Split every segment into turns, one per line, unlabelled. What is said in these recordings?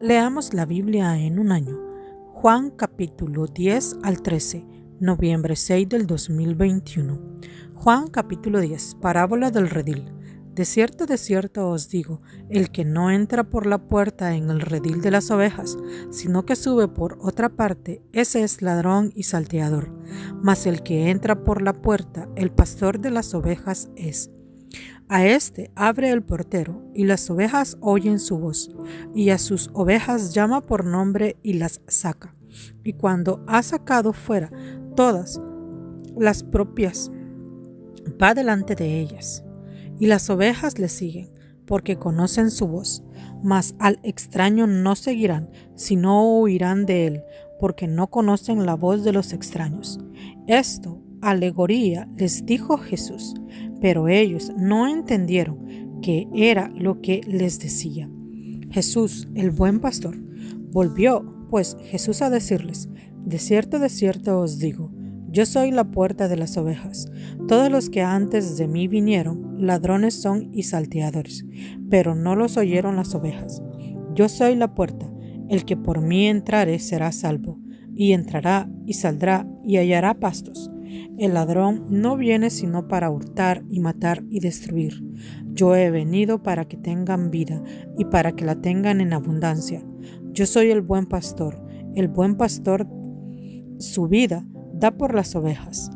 Leamos la Biblia en un año. Juan capítulo 10 al 13, noviembre 6 del 2021. Juan capítulo 10, parábola del redil. De cierto os digo, el que no entra por la puerta en el redil de las ovejas, sino que sube por otra parte, ese es ladrón y salteador. Mas el que entra por la puerta, el pastor de las ovejas es. A éste abre el portero, y las ovejas oyen su voz, y a sus ovejas llama por nombre y las saca. Y cuando ha sacado fuera todas las propias, va delante de ellas, y las ovejas le siguen, porque conocen su voz. Mas al extraño no seguirán, sino huirán de él, porque no conocen la voz de los extraños. Esto, alegoría, les dijo Jesús, pero ellos no entendieron qué era lo que les decía. Jesús, el buen pastor, volvió pues Jesús a decirles, de cierto os digo, yo soy la puerta de las ovejas. Todos los que antes de mí vinieron, ladrones son y salteadores, pero no los oyeron las ovejas. Yo soy la puerta, el que por mí entrare será salvo, y entrará y saldrá y hallará pastos. El ladrón no viene sino para hurtar y matar y destruir. Yo he venido para que tengan vida y para que la tengan en abundancia. Yo soy el buen pastor su vida da por las ovejas.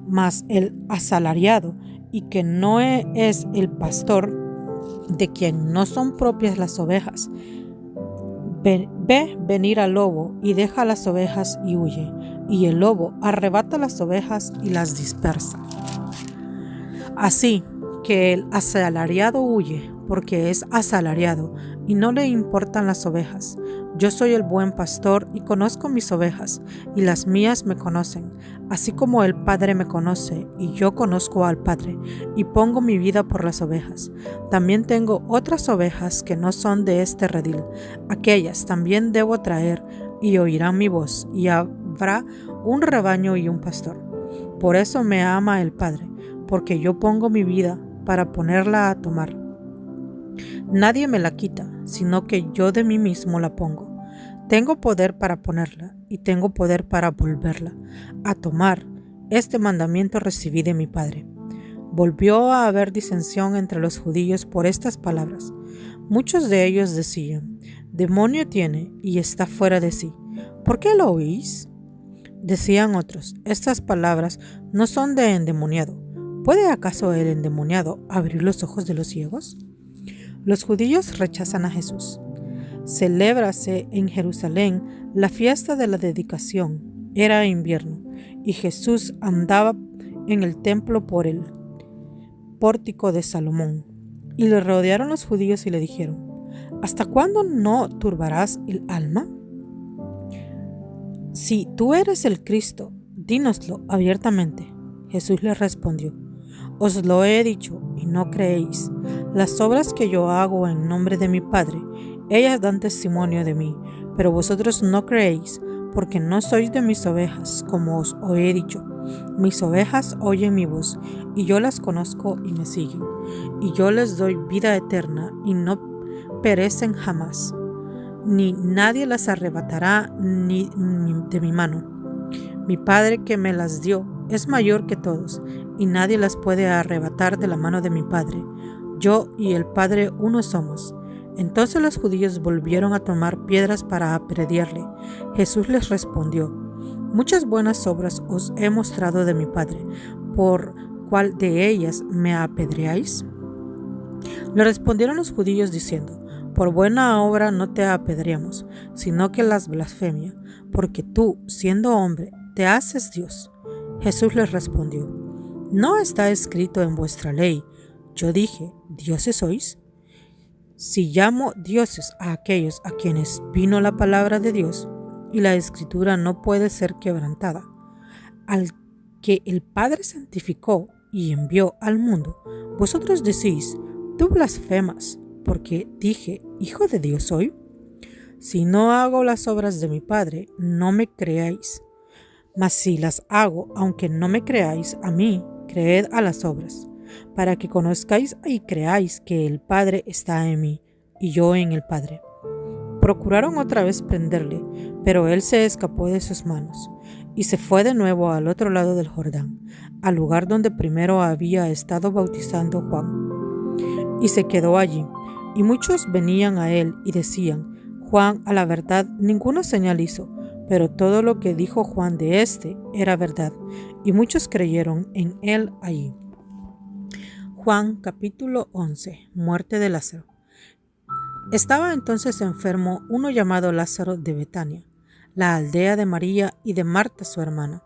Mas el asalariado, y que no es el pastor, de quien no son propias las ovejas, ve venir al lobo y deja las ovejas y huye, y el lobo arrebata las ovejas y las dispersa. Así que el asalariado huye, porque es asalariado, y no le importan las ovejas. Yo soy el buen pastor y conozco mis ovejas, y las mías me conocen, así como el Padre me conoce, y yo conozco al Padre, y pongo mi vida por las ovejas. También tengo otras ovejas que no son de este redil. Aquellas también debo traer, y oirán mi voz, y habrá un rebaño y un pastor. Por eso me ama el Padre, porque yo pongo mi vida para ponerla a tomar. Nadie me la quita, sino que yo de mí mismo la pongo. Tengo poder para ponerla y tengo poder para volverla a tomar. Este mandamiento recibí de mi Padre. Volvió a haber disensión entre los judíos por estas palabras. Muchos de ellos decían, demonio tiene y está fuera de sí. ¿Por qué lo oís? Decían otros, estas palabras no son de endemoniado. ¿Puede acaso el endemoniado abrir los ojos de los ciegos? Los judíos rechazan a Jesús. Celébrase en Jerusalén la fiesta de la dedicación. Era invierno, y Jesús andaba en el templo por el pórtico de Salomón. Y le rodearon los judíos y le dijeron, ¿hasta cuándo no turbarás el alma? Si tú eres el Cristo, dínoslo abiertamente. Jesús les respondió, os lo he dicho y no creéis. Las obras que yo hago en nombre de mi Padre, ellas dan testimonio de mí, pero vosotros no creéis, porque no sois de mis ovejas, como os he dicho. Mis ovejas oyen mi voz, y yo las conozco y me siguen, y yo les doy vida eterna, y no perecen jamás, ni nadie las arrebatará ni de mi mano. Mi Padre que me las dio es mayor que todos, y nadie las puede arrebatar de la mano de mi Padre. Yo y el Padre uno somos. Entonces los judíos volvieron a tomar piedras para apedrearle. Jesús les respondió, muchas buenas obras os he mostrado de mi Padre, ¿por cuál de ellas me apedreáis? Le respondieron los judíos diciendo, por buena obra no te apedreamos, sino que las blasfemia, porque tú, siendo hombre, te haces Dios. Jesús les respondió, ¿no está escrito en vuestra ley? Yo dije, ¿dioses sois? Si llamo dioses a aquellos a quienes vino la palabra de Dios, y la escritura no puede ser quebrantada, al que el Padre santificó y envió al mundo, vosotros decís, tú blasfemas, porque dije, ¿hijo de Dios soy? Si no hago las obras de mi Padre, no me creáis. Mas si las hago, aunque no me creáis a mí, creed a las obras, para que conozcáis y creáis que el Padre está en mí, y yo en el Padre. Procuraron otra vez prenderle, pero él se escapó de sus manos y se fue de nuevo al otro lado del Jordán, al lugar donde primero había estado bautizando Juan. Y se quedó allí, y muchos venían a él y decían: Juan, a la verdad, ninguna señal hizo, pero todo lo que dijo Juan de éste era verdad, y muchos creyeron en él allí. Juan capítulo 11. Muerte de Lázaro. Estaba entonces enfermo uno llamado Lázaro de Betania, la aldea de María y de Marta su hermana.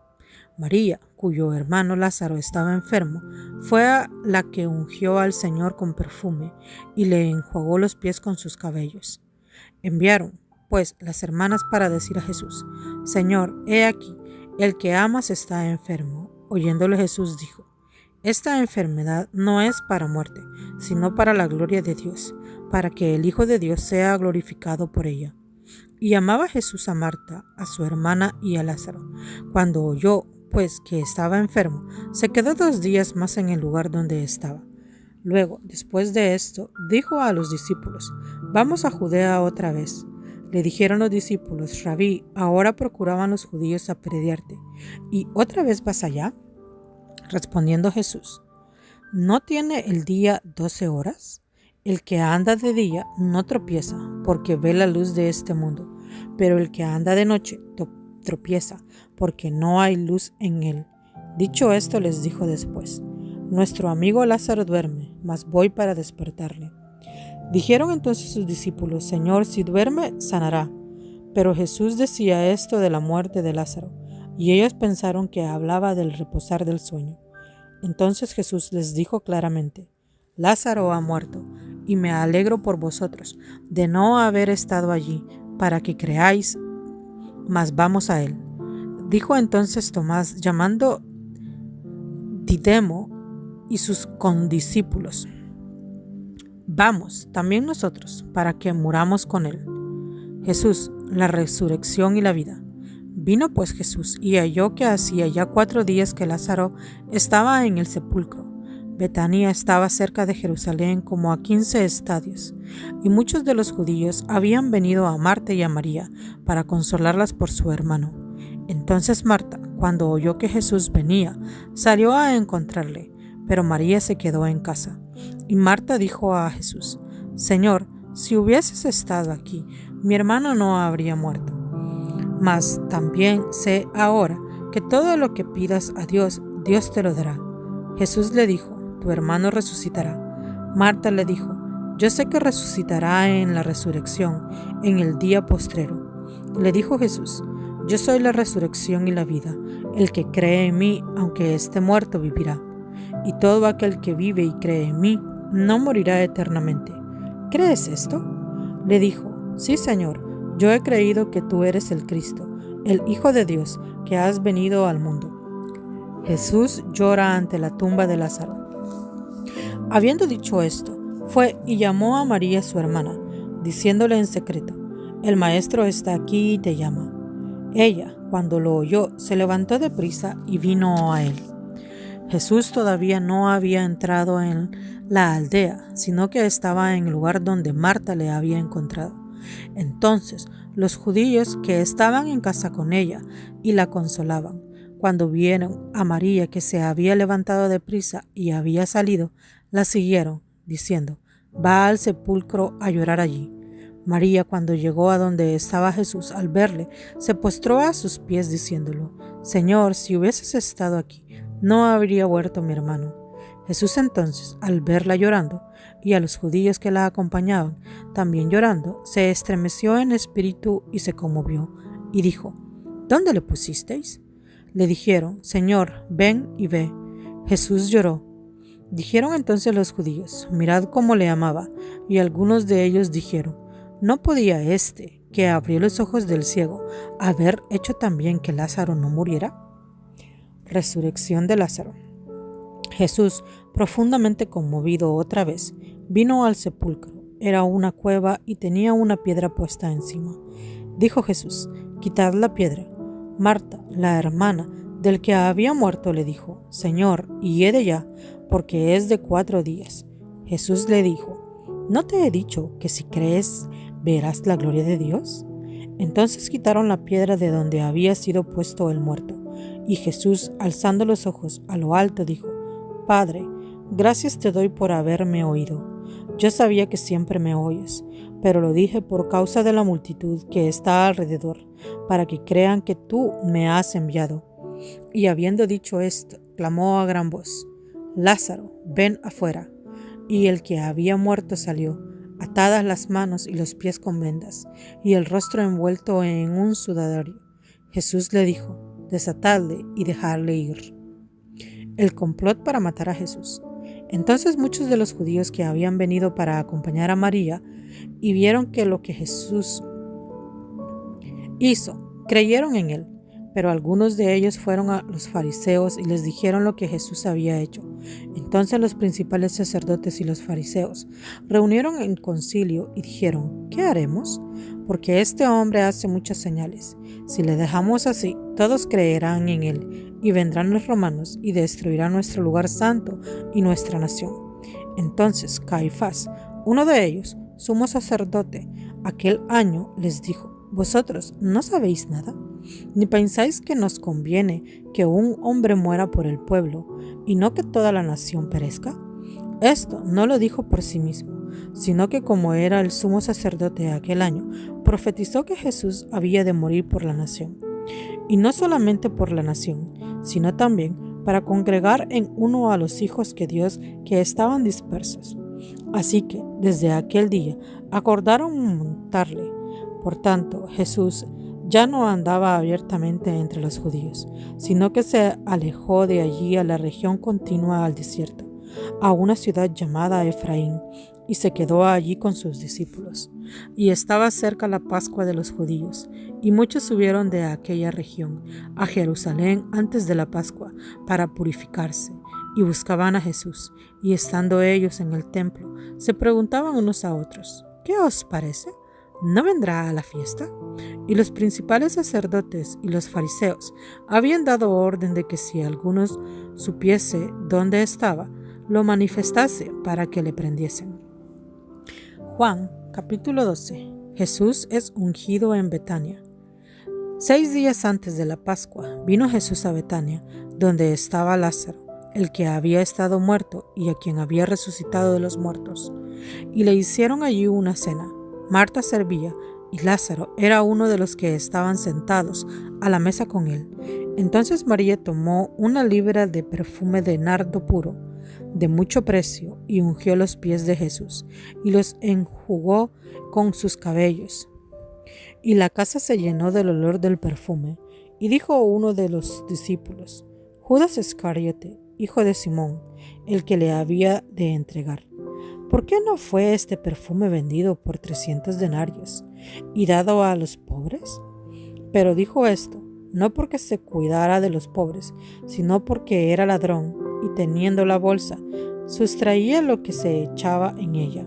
María, cuyo hermano Lázaro estaba enfermo, fue a la que ungió al Señor con perfume y le enjuagó los pies con sus cabellos. Enviaron, pues, las hermanas para decir a Jesús: Señor, he aquí, el que amas está enfermo. Oyéndole Jesús dijo: Esta enfermedad no es para muerte, sino para la gloria de Dios, para que el Hijo de Dios sea glorificado por ella. Y amaba Jesús a Marta, a su hermana y a Lázaro. Cuando oyó, pues, que estaba enfermo, se quedó 2 días más en el lugar donde estaba. Luego, después de esto, dijo a los discípulos: Vamos a Judea otra vez. Le dijeron los discípulos: Rabí, ahora procuraban los judíos apedrearte, ¿y otra vez vas allá? Respondiendo Jesús: ¿No tiene el día 12 horas? El que anda de día no tropieza, porque ve la luz de este mundo, pero el que anda de noche tropieza, porque no hay luz en él. Dicho esto, les dijo después: Nuestro amigo Lázaro duerme, mas voy para despertarle. Dijeron entonces sus discípulos: Señor, si duerme, sanará. Pero Jesús decía esto de la muerte de Lázaro, y ellos pensaron que hablaba del reposar del sueño. Entonces Jesús les dijo claramente: Lázaro ha muerto, y me alegro por vosotros de no haber estado allí, para que creáis, mas vamos a él. Dijo entonces Tomás, llamando Didimo, y sus condiscípulos: Vamos, también nosotros, para que muramos con él. Jesús, la resurrección y la vida. Vino pues Jesús, y halló que hacía ya 4 días que Lázaro estaba en el sepulcro. Betania estaba cerca de Jerusalén como a 15 estadios, y muchos de los judíos habían venido a Marta y a María para consolarlas por su hermano. Entonces Marta, cuando oyó que Jesús venía, salió a encontrarle, pero María se quedó en casa. Y Marta dijo a Jesús: Señor, si hubieses estado aquí, mi hermano no habría muerto. Mas también sé ahora que todo lo que pidas a Dios, Dios te lo dará. Jesús le dijo: Tu hermano resucitará. Marta le dijo: Yo sé que resucitará en la resurrección, en el día postrero. Le dijo Jesús: Yo soy la resurrección y la vida. El que cree en mí, aunque esté muerto, vivirá. Y todo aquel que vive y cree en mí, no morirá eternamente. ¿Crees esto? Le dijo: Sí, Señor, yo he creído que tú eres el Cristo, el Hijo de Dios, que has venido al mundo. Jesús llora ante la tumba de Lázaro. Habiendo dicho esto, fue y llamó a María su hermana, diciéndole en secreto: El maestro está aquí y te llama. Ella, cuando lo oyó, se levantó deprisa y vino a él. Jesús todavía no había entrado en la aldea, sino que estaba en el lugar donde Marta le había encontrado. Entonces los judíos que estaban en casa con ella y la consolaban, cuando vieron a María que se había levantado deprisa y había salido, la siguieron, diciendo: Va al sepulcro a llorar allí. María, cuando llegó a donde estaba Jesús, al verle, se postró a sus pies diciéndolo: Señor, si hubieses estado aquí, no habría muerto mi hermano. Jesús entonces, al verla llorando, y a los judíos que la acompañaban también llorando, se estremeció en espíritu y se conmovió, y dijo: ¿Dónde le pusisteis? Le dijeron: Señor, ven y ve. Jesús lloró. Dijeron entonces los judíos: Mirad cómo le amaba. Y algunos de ellos dijeron: ¿No podía éste, que abrió los ojos del ciego, haber hecho también que Lázaro no muriera? Resurrección de Lázaro. Jesús, profundamente conmovido otra vez, vino al sepulcro. Era una cueva y tenía una piedra puesta encima. Dijo Jesús: Quitad la piedra. Marta, la hermana del que había muerto, le dijo: Señor, hiede ya, porque es de 4 días. Jesús le dijo: ¿No te he dicho que si crees ¿verás la gloria de Dios? Entonces quitaron la piedra de donde había sido puesto el muerto. Y Jesús, alzando los ojos a lo alto, dijo: Padre, gracias te doy por haberme oído. Yo sabía que siempre me oyes, pero lo dije por causa de la multitud que está alrededor, para que crean que tú me has enviado. Y habiendo dicho esto, clamó a gran voz: Lázaro, ven afuera. Y el que había muerto salió, atadas las manos y los pies con vendas, y el rostro envuelto en un sudario. Jesús le dijo: Desatadle y dejadle ir. El complot para matar a Jesús. Entonces muchos de los judíos que habían venido para acompañar a María y vieron que lo que Jesús hizo, creyeron en él. Pero algunos de ellos fueron a los fariseos y les dijeron lo que Jesús había hecho. Entonces los principales sacerdotes y los fariseos reunieron en concilio y dijeron: ¿Qué haremos? Porque este hombre hace muchas señales. Si le dejamos así, todos creerán en él, y vendrán los romanos y destruirán nuestro lugar santo y nuestra nación. Entonces Caifás, uno de ellos, sumo sacerdote, aquel año les dijo: ¿Vosotros no sabéis nada? ¿Ni pensáis que nos conviene que un hombre muera por el pueblo y no que toda la nación perezca? Esto no lo dijo por sí mismo, sino que como era el sumo sacerdote aquel año, profetizó que Jesús había de morir por la nación. Y no solamente por la nación, sino también para congregar en uno a los hijos de Dios que estaban dispersos. Así que desde aquel día acordaron montarle. Por tanto, Jesús ya no andaba abiertamente entre los judíos, sino que se alejó de allí a la región continua al desierto, a una ciudad llamada Efraín, y se quedó allí con sus discípulos. Y estaba cerca la Pascua de los judíos, y muchos subieron de aquella región a Jerusalén antes de la Pascua para purificarse, y buscaban a Jesús, y estando ellos en el templo, se preguntaban unos a otros: ¿Qué os parece? ¿No vendrá a la fiesta? Y los principales sacerdotes y los fariseos habían dado orden de que si alguno supiese dónde estaba, lo manifestase para que le prendiesen. Juan, capítulo 12. Jesús es ungido en Betania. 6 días antes de la Pascua, vino Jesús a Betania, donde estaba Lázaro, el que había estado muerto y a quien había resucitado de los muertos. Y le hicieron allí una cena. Marta servía, y Lázaro era uno de los que estaban sentados a la mesa con él. Entonces María tomó una libra de perfume de nardo puro, de mucho precio, y ungió los pies de Jesús, y los enjugó con sus cabellos. Y la casa se llenó del olor del perfume. Y dijo uno de los discípulos: Judas Iscariote, hijo de Simón, el que le había de entregar, ¿por qué no fue este perfume vendido por 300 denarios y dado a los pobres? Pero dijo esto, no porque se cuidara de los pobres, sino porque era ladrón, y teniendo la bolsa, sustraía lo que se echaba en ella.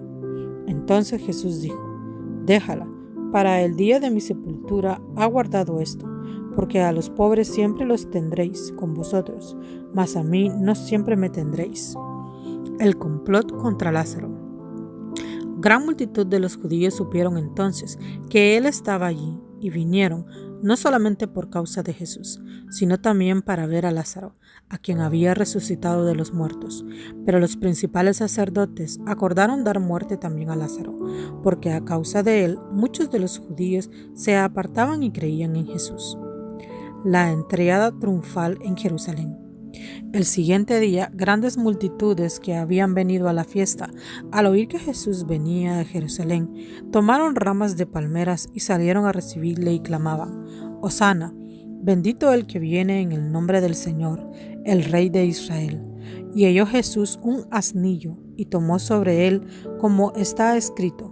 Entonces Jesús dijo: Déjala, para el día de mi sepultura ha guardado esto, porque a los pobres siempre los tendréis con vosotros, mas a mí no siempre me tendréis. El complot contra Lázaro. Gran multitud de los judíos supieron entonces que él estaba allí y vinieron, no solamente por causa de Jesús, sino también para ver a Lázaro, a quien había resucitado de los muertos. Pero los principales sacerdotes acordaron dar muerte también a Lázaro, porque a causa de él muchos de los judíos se apartaban y creían en Jesús. La entrada triunfal en Jerusalén. El siguiente día, grandes multitudes que habían venido a la fiesta, al oír que Jesús venía a Jerusalén, tomaron ramas de palmeras y salieron a recibirle y clamaban: Hosana, bendito el que viene en el nombre del Señor, el Rey de Israel. Y halló Jesús un asnillo y tomó sobre él, como está escrito: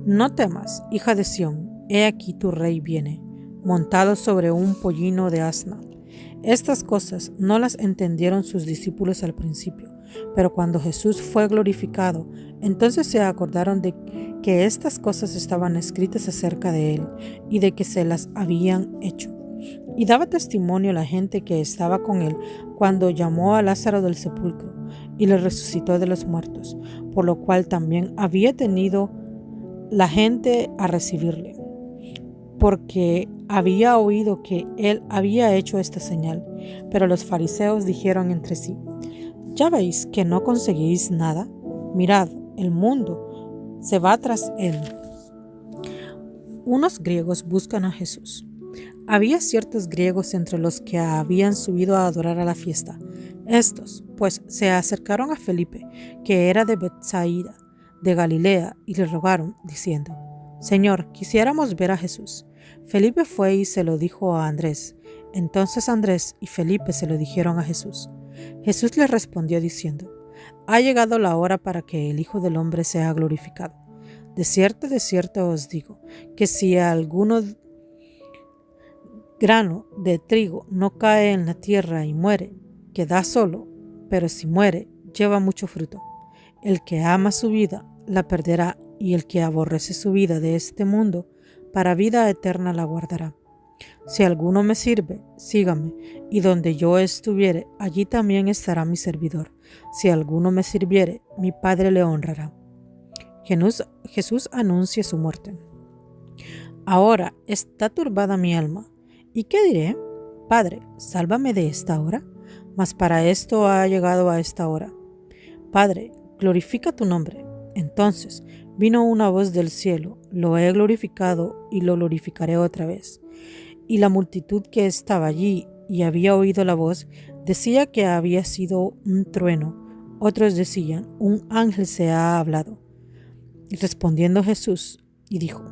No temas, hija de Sión, he aquí tu rey viene, montado sobre un pollino de asna. Estas cosas no las entendieron sus discípulos al principio, pero cuando Jesús fue glorificado, entonces se acordaron de que estas cosas estaban escritas acerca de él y de que se las habían hecho. Y daba testimonio a la gente que estaba con él cuando llamó a Lázaro del sepulcro y le resucitó de los muertos, por lo cual también había tenido la gente a recibirle, porque había oído que él había hecho esta señal. Pero los fariseos dijeron entre sí: ¿Ya veis que no conseguís nada? Mirad, el mundo se va tras él. Unos griegos buscan a Jesús. Había ciertos griegos entre los que habían subido a adorar a la fiesta. Estos, pues, se acercaron a Felipe, que era de Betsaida, de Galilea, y le rogaron, diciendo: Señor, quisiéramos ver a Jesús. Felipe fue y se lo dijo a Andrés. Entonces Andrés y Felipe se lo dijeron a Jesús. Jesús les respondió diciendo: Ha llegado la hora para que el Hijo del Hombre sea glorificado. De cierto os digo, que si alguno grano de trigo no cae en la tierra y muere, queda solo, pero si muere, lleva mucho fruto. El que ama su vida, la perderá, y el que aborrece su vida de este mundo, para vida eterna la guardará. Si alguno me sirve, sígame, y donde yo estuviere, allí también estará mi servidor. Si alguno me sirviere, mi Padre le honrará. Jesús anuncia su muerte. Ahora está turbada mi alma. ¿Y qué diré? Padre, sálvame de esta hora. Mas para esto ha llegado a esta hora. Padre, glorifica tu nombre. Entonces vino una voz del cielo: Lo he glorificado y lo glorificaré otra vez. Y la multitud que estaba allí y había oído la voz decía que había sido un trueno. Otros decían: un ángel se ha hablado. Y respondiendo Jesús y dijo: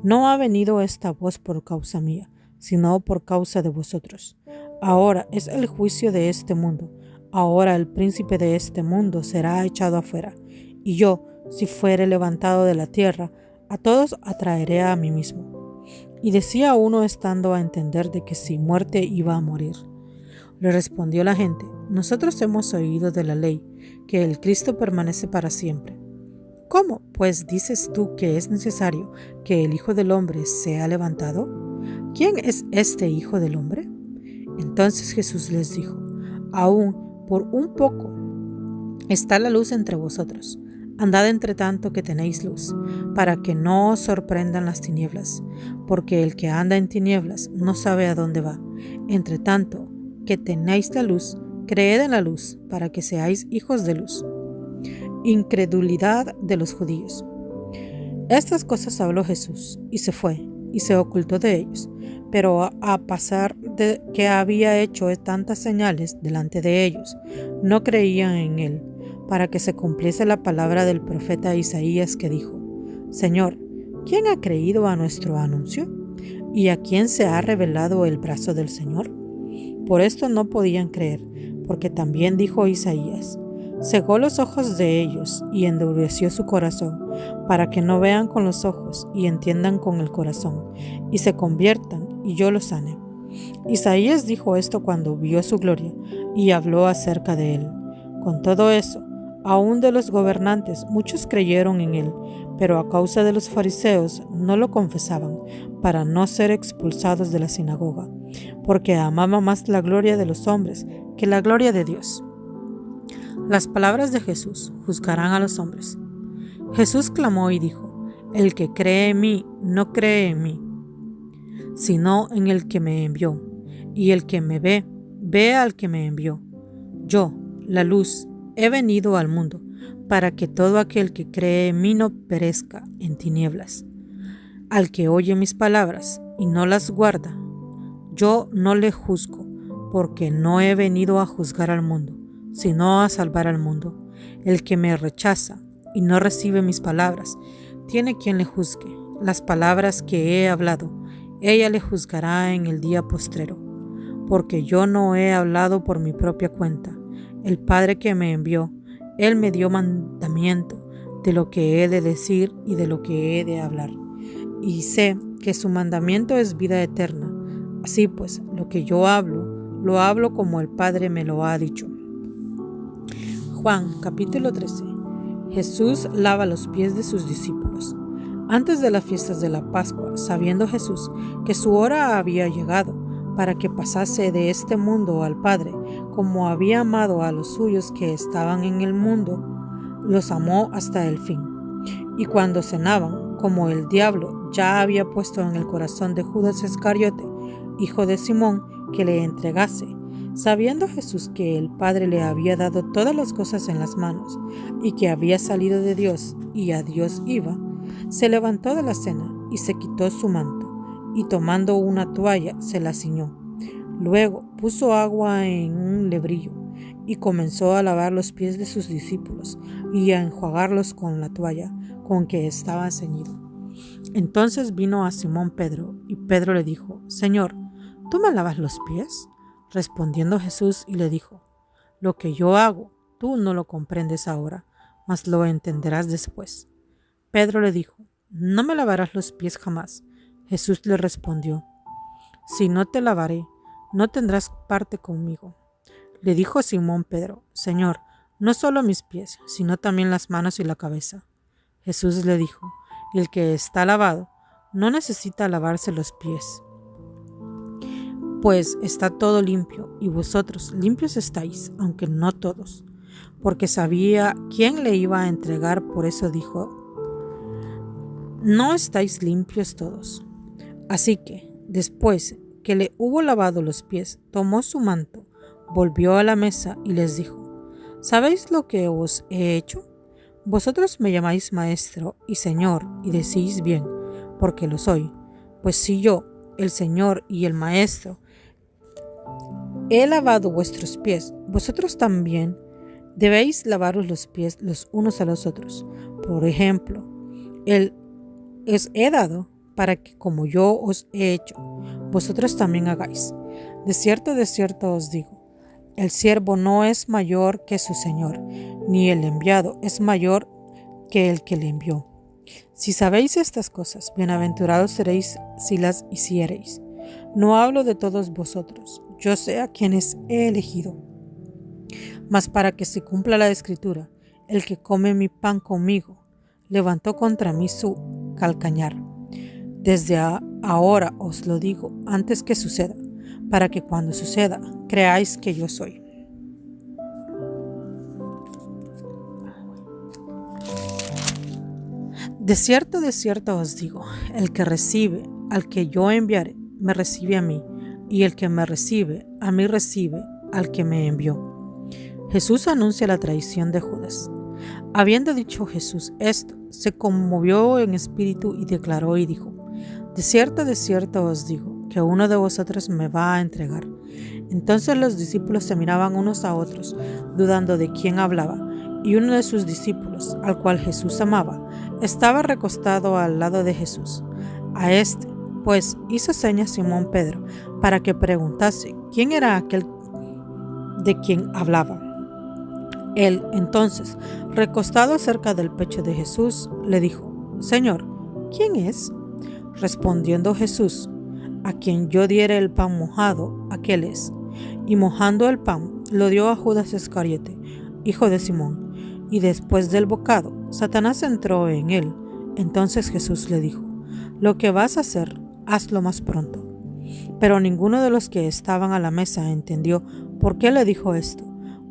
No ha venido esta voz por causa mía, sino por causa de vosotros. Ahora es el juicio de este mundo. Ahora el príncipe de este mundo será echado afuera. Y yo, si fuere levantado de la tierra, a todos atraeré a mí mismo. Y decía uno estando a entender de que si muerte iba a morir. Le respondió la gente: Nosotros hemos oído de la ley, que el Cristo permanece para siempre. ¿Cómo, pues, dices tú que es necesario que el Hijo del Hombre sea levantado? ¿Quién es este Hijo del Hombre? Entonces Jesús les dijo: Aún por un poco está la luz entre vosotros. Andad entre tanto que tenéis luz, para que no os sorprendan las tinieblas, porque el que anda en tinieblas no sabe a dónde va. Entre tanto que tenéis la luz, creed en la luz, para que seáis hijos de luz. Incredulidad de los judíos. Estas cosas habló Jesús, y se fue, y se ocultó de ellos. Pero a pesar de que había hecho tantas señales delante de ellos, no creían en él, para que se cumpliese la palabra del profeta Isaías, que dijo: Señor, ¿quién ha creído a nuestro anuncio? ¿Y a quién se ha revelado el brazo del Señor? Por esto no podían creer, porque también dijo Isaías: Cegó los ojos de ellos y endureció su corazón, para que no vean con los ojos y entiendan con el corazón, y se conviertan, y yo los sane. Isaías dijo esto cuando vio su gloria, y habló acerca de él. Con todo eso, aún de los gobernantes muchos creyeron en él, pero a causa de los fariseos no lo confesaban, para no ser expulsados de la sinagoga, porque amaba más la gloria de los hombres que la gloria de Dios. Las palabras de Jesús juzgarán a los hombres. Jesús clamó y dijo: El que cree en mí no cree en mí, sino en el que me envió. Y el que me ve, ve al que me envió. Yo, la luz, he venido al mundo, para que todo aquel que cree en mí no perezca en tinieblas. Al que oye mis palabras y no las guarda, yo no le juzgo, porque no he venido a juzgar al mundo, sino a salvar al mundo. El que me rechaza y no recibe mis palabras, tiene quien le juzgue. Las palabras que he hablado, ella le juzgará en el día postrero. Porque yo no he hablado por mi propia cuenta. El Padre que me envió, Él me dio mandamiento de lo que he de decir y de lo que he de hablar. Y sé que su mandamiento es vida eterna. Así pues, lo que yo hablo, lo hablo como el Padre me lo ha dicho. Juan capítulo 13. Jesús lava los pies de sus discípulos. Antes de las fiestas de la Pascua, sabiendo Jesús que su hora había llegado para que pasase de este mundo al Padre, como había amado a los suyos que estaban en el mundo, los amó hasta el fin. Y cuando cenaban, como el diablo ya había puesto en el corazón de Judas Iscariote, hijo de Simón, que le entregase. Sabiendo Jesús que el Padre le había dado todas las cosas en las manos, y que había salido de Dios y a Dios iba, se levantó de la cena y se quitó su manto, y tomando una toalla se la ciñó. Luego puso agua en un lebrillo, y comenzó a lavar los pies de sus discípulos, y a enjuagarlos con la toalla con que estaba ceñido. Entonces vino a Simón Pedro, y Pedro le dijo: Señor, ¿tú me lavas los pies? Respondiendo Jesús y le dijo: Lo que yo hago, tú no lo comprendes ahora, mas lo entenderás después. Pedro le dijo: No me lavarás los pies jamás. Jesús le respondió: Si no te lavaré, no tendrás parte conmigo. Le dijo Simón Pedro: Señor, no solo mis pies, sino también las manos y la cabeza. Jesús le dijo: El que está lavado no necesita lavarse los pies, pues está todo limpio, y vosotros limpios estáis, aunque no todos. Porque sabía quién le iba a entregar, por eso dijo: No estáis limpios todos. Así que, después que le hubo lavado los pies, tomó su manto, volvió a la mesa y les dijo: ¿Sabéis lo que os he hecho? Vosotros me llamáis maestro y señor, y decís bien, porque lo soy. Pues si yo, el Señor y el Maestro, he lavado vuestros pies, vosotros también debéis lavaros los pies los unos a los otros. Por ejemplo, os he dado para que, como yo os he hecho, vosotros también hagáis. De cierto os digo, el siervo no es mayor que su Señor, ni el enviado es mayor que el que le envió. Si sabéis estas cosas, bienaventurados seréis si las hiciereis. No hablo de todos vosotros, yo sé a quienes he elegido. Mas para que se cumpla la Escritura, el que come mi pan conmigo, levantó contra mí su calcañar. Desde ahora os lo digo antes que suceda, para que cuando suceda, creáis que yo soy. De cierto os digo, el que recibe al que yo enviare, me recibe a mí, y el que me recibe, a mí recibe al que me envió. Jesús anuncia la traición de Judas. Habiendo dicho Jesús esto, se conmovió en espíritu y declaró y dijo: De cierto os digo, que uno de vosotros me va a entregar. Entonces los discípulos se miraban unos a otros, dudando de quién hablaba, y uno de sus discípulos, al cual Jesús amaba, estaba recostado al lado de Jesús. A este, pues, hizo señas Simón Pedro, para que preguntase quién era aquel de quien hablaba. Él, entonces, recostado cerca del pecho de Jesús, le dijo: Señor, ¿quién es? Respondiendo Jesús: A quien yo diere el pan mojado, aquel es. Y mojando el pan, lo dio a Judas Iscariote, hijo de Simón. Y después del bocado, Satanás entró en él. Entonces Jesús le dijo: Lo que vas a hacer, hazlo más pronto. Pero ninguno de los que estaban a la mesa entendió por qué le dijo esto,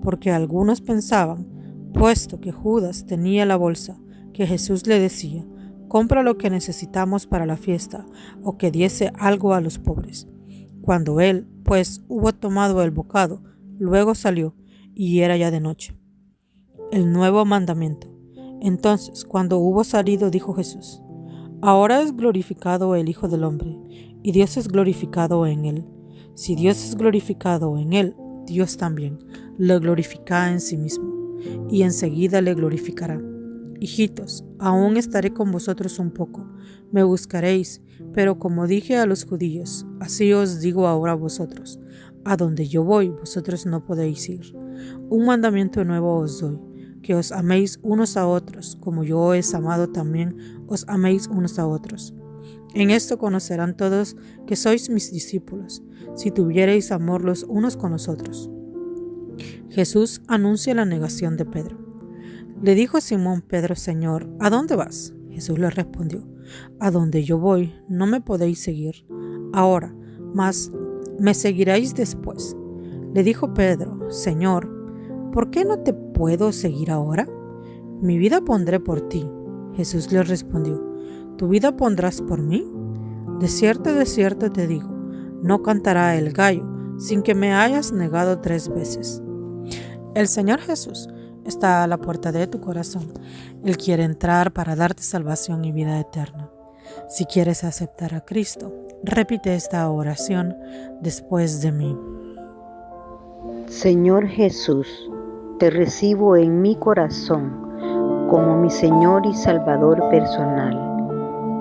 porque algunos pensaban, puesto que Judas tenía la bolsa, que Jesús le decía: compra lo que necesitamos para la fiesta, o que diese algo a los pobres. Cuando él, pues, hubo tomado el bocado, luego salió, y era ya de noche. El nuevo mandamiento. Entonces, cuando hubo salido, dijo Jesús: Ahora es glorificado el Hijo del Hombre, y Dios es glorificado en él. Si Dios es glorificado en él, Dios también le glorificará en sí mismo, y enseguida le glorificará. Hijitos, aún estaré con vosotros un poco, me buscaréis, pero como dije a los judíos, así os digo ahora a vosotros: a donde yo voy, vosotros no podéis ir. Un mandamiento nuevo os doy, que os améis unos a otros, como yo os he amado también, os améis unos a otros. En esto conocerán todos que sois mis discípulos, si tuviereis amor los unos con los otros. Jesús anuncia la negación de Pedro. Le dijo Simón Pedro: Señor, ¿a dónde vas? Jesús le respondió: A donde yo voy, no me podéis seguir ahora, mas me seguiréis después. Le dijo Pedro: Señor, ¿por qué no te puedo seguir ahora? Mi vida pondré por ti. Jesús le respondió: ¿tu vida pondrás por mí? De cierto te digo, no cantará el gallo sin que me hayas negado 3 veces. El Señor Jesús está a la puerta de tu corazón. Él quiere entrar para darte salvación y vida eterna. Si quieres aceptar a Cristo, repite esta oración después de mí.
Señor Jesús, te recibo en mi corazón como mi Señor y Salvador personal.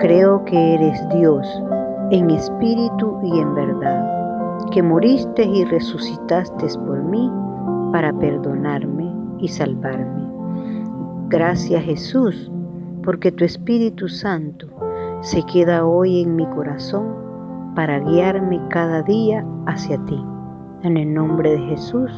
Creo que eres Dios en espíritu y en verdad, que moriste y resucitaste por mí para perdonarme y salvarme. Gracias Jesús, porque tu Espíritu Santo se queda hoy en mi corazón para guiarme cada día hacia ti. En el nombre de Jesús.